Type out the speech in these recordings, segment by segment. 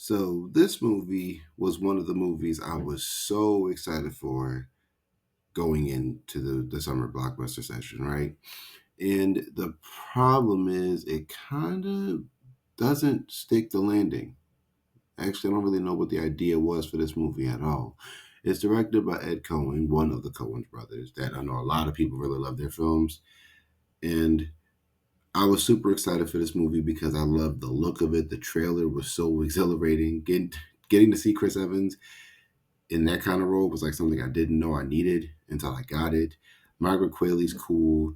So this movie was one of the movies I was so excited for going into the summer blockbuster session, right? And the problem is it kind of doesn't stick the landing. Actually, I don't really know what the idea was for this movie at all. It's directed by Ed Cohen, one of the Coen brothers, that I know a lot of people really love their films. And I was super excited for this movie because I loved the look of it. The trailer was so exhilarating. Getting to see Chris Evans in that kind of role was like something I didn't know I needed until I got it. Margaret Qualley's cool.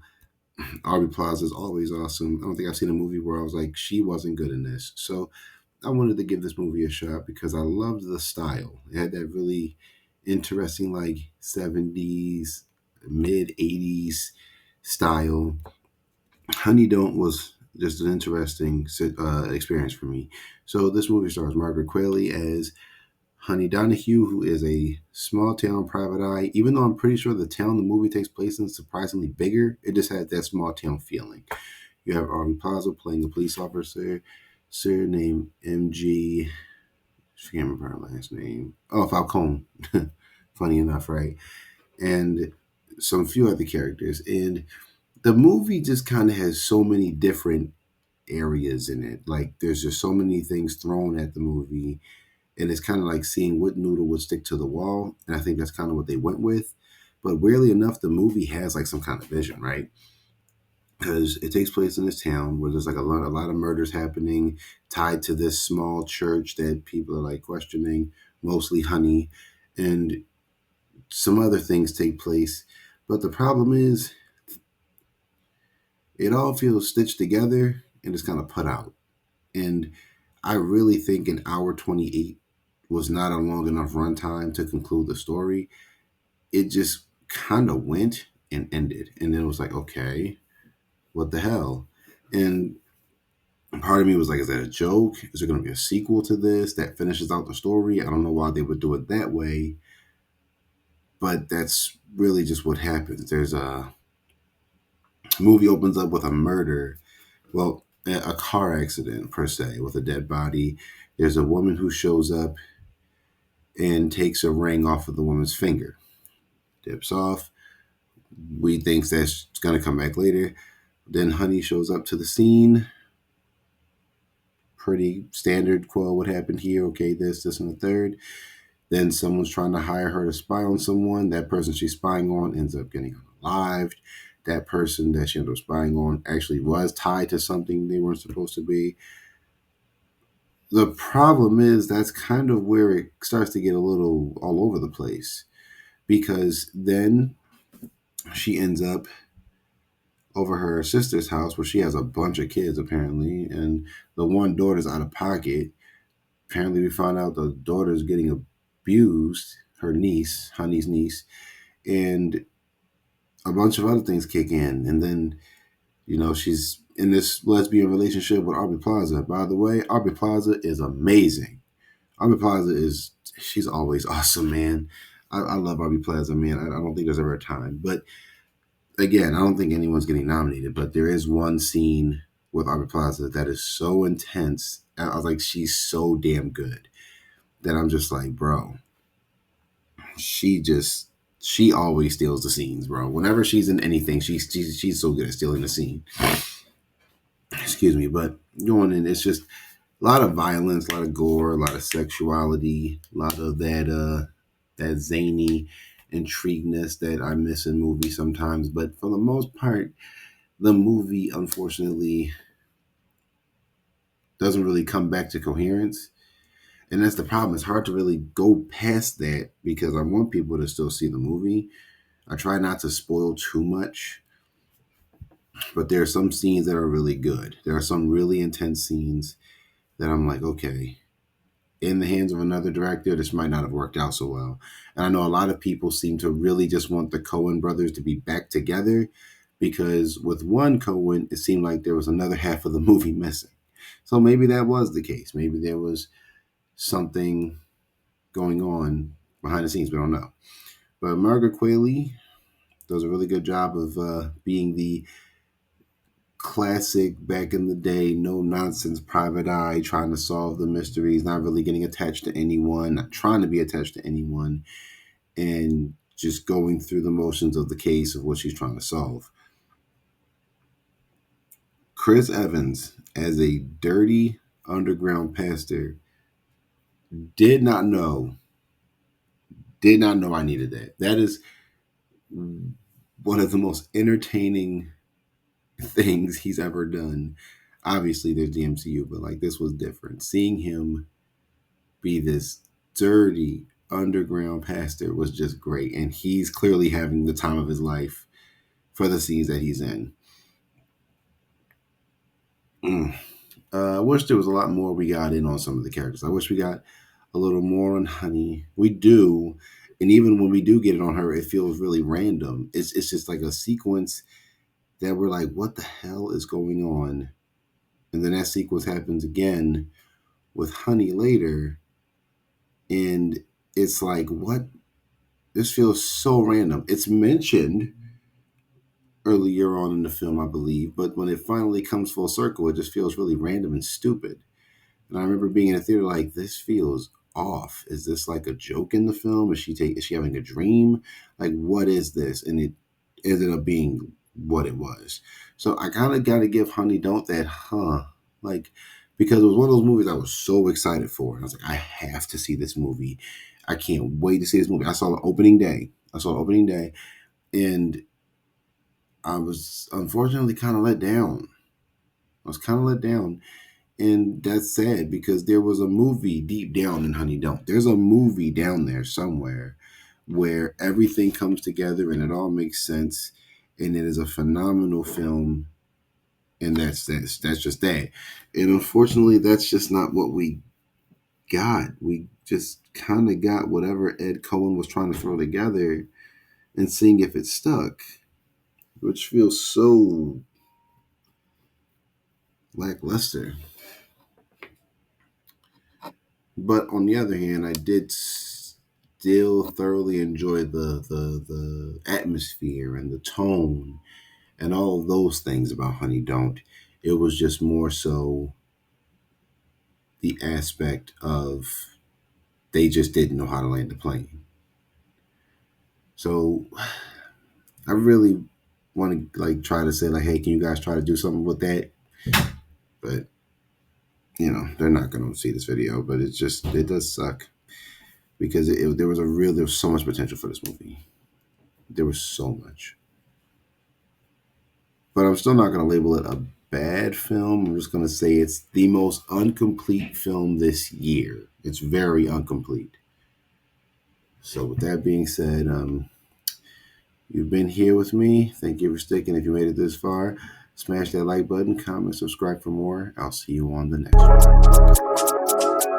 Aubrey Plaza is always awesome. I don't think I've seen a movie where I was like, she wasn't good in this. So I wanted to give this movie a shot because I loved the style. It had that really interesting, like 70s, mid 80s style. Honey Don't was just an interesting experience for me. So this movie stars Margaret Qualley as Honey Donahue, who is a small town private eye. Even though I'm pretty sure the town the movie takes place in is surprisingly bigger, it just had that small town feeling. You have Aubrey Plaza playing a police officer, sir named MG. I can't remember her last name. Oh, Falcone. Funny enough, right? And some few other characters. And the movie just kind of has so many different areas in it. Like there's just so many things thrown at the movie, and it's kind of like seeing what noodle would stick to the wall. And I think that's kind of what they went with. But weirdly enough, the movie has like some kind of vision, right? Because it takes place in this town where there's like a lot of murders happening tied to this small church that people are like questioning, mostly Honey, and some other things take place. But the problem is, it all feels stitched together and it's kind of put out. And I really think an hour 28 was not a long enough runtime to conclude the story. It just kind of went and ended. And then it was like, okay, what the hell? And part of me was like, is that a joke? Is there going to be a sequel to this that finishes out the story? I don't know why they would do it that way, but that's really just what happens. There's a movie opens up with a murder. Well, a car accident per se with a dead body. There's a woman who shows up and takes a ring off of the woman's finger. Dips off. We think that's going to come back later. Then Honey shows up to the scene. Pretty standard quo. What happened here? Okay, this, and the third. Then someone's trying to hire her to spy on someone. That person she's spying on ends up getting unalived. That person that she ended up spying on actually was tied to something they weren't supposed to be. The problem is that's kind of where it starts to get a little all over the place because then she ends up over her sister's house where she has a bunch of kids apparently, and the one daughter's out of pocket. Apparently, we found out the daughter's getting abused, her niece, Honey's niece, and a bunch of other things kick in. And then, she's in this lesbian relationship with Aubrey Plaza. By the way, Aubrey Plaza is amazing. Aubrey Plaza she's always awesome, man. I love Aubrey Plaza, man. I don't think there's ever a time. But again, I don't think anyone's getting nominated, but there is one scene with Aubrey Plaza that is so intense. I was like, she's so damn good that I'm just like, bro, she just she always steals the scenes, bro. Whenever she's in anything, she's so good at stealing the scene. Excuse me, but going in, it's just a lot of violence, a lot of gore, a lot of sexuality, a lot of that zany intrigueness that I miss in movies sometimes. But for the most part, the movie unfortunately doesn't really come back to coherence. And that's the problem. It's hard to really go past that because I want people to still see the movie. I try not to spoil too much, but there are some scenes that are really good. There are some really intense scenes that I'm like, okay, in the hands of another director, this might not have worked out so well. And I know a lot of people seem to really just want the Coen brothers to be back together because with one Coen, it seemed like there was another half of the movie missing. So maybe that was the case. Maybe there was something going on behind the scenes. We don't know. But Margaret Qualley does a really good job of being the classic back in the day, no nonsense private eye, trying to solve the mysteries, not really getting attached to anyone, not trying to be attached to anyone, and just going through the motions of the case of what she's trying to solve. Chris Evans, as a dirty underground pastor, did not know, I needed that. That is one of the most entertaining things he's ever done. Obviously, there's the MCU, but like this was different. Seeing him be this dirty underground pastor was just great, and he's clearly having the time of his life for the scenes that he's in. Mm. I wish there was a lot more we got in on some of the characters. I wish we got a little more on Honey. We do, and even when we do get it on her, it feels really random. It's just like a sequence that we're like, what the hell is going on? And then that sequence happens again with Honey later, and it's like, what? This feels so random. It's mentioned earlier on in the film, I believe, but when it finally comes full circle, it just feels really random and stupid. And I remember being in a theater like, this feels off. Is this like a joke in the film? Is she having a dream? Like, what is this? And it ended up being what it was. So I kind of got to give Honey Don't that, like, because it was one of those movies I was so excited for. And I was like, I have to see this movie. I can't wait to see this movie. I saw the opening day. And I was unfortunately kind of let down. And that's sad because there was a movie deep down in Honey Don't. There's a movie down there somewhere where everything comes together and it all makes sense. And it is a phenomenal film. And that's just that. And unfortunately, that's just not what we got. We just kind of got whatever Ed Cohen was trying to throw together and seeing if it stuck, which feels so lackluster. But on the other hand, I did still thoroughly enjoy the atmosphere and the tone and all of those things about Honey Don't. It was just more so the aspect of they just didn't know how to land the plane. So I really want to like try to say like, hey, can you guys try to do something with that? But they're not going to see this video. But it does suck because there was so much potential for this movie. There was so much. But I'm still not going to label it a bad film. I'm just going to say it's the most incomplete film this year. It's very incomplete. So with that being said, you've been here with me. Thank you for sticking. If you made it this far, smash that like button, comment, subscribe for more. I'll see you on the next one.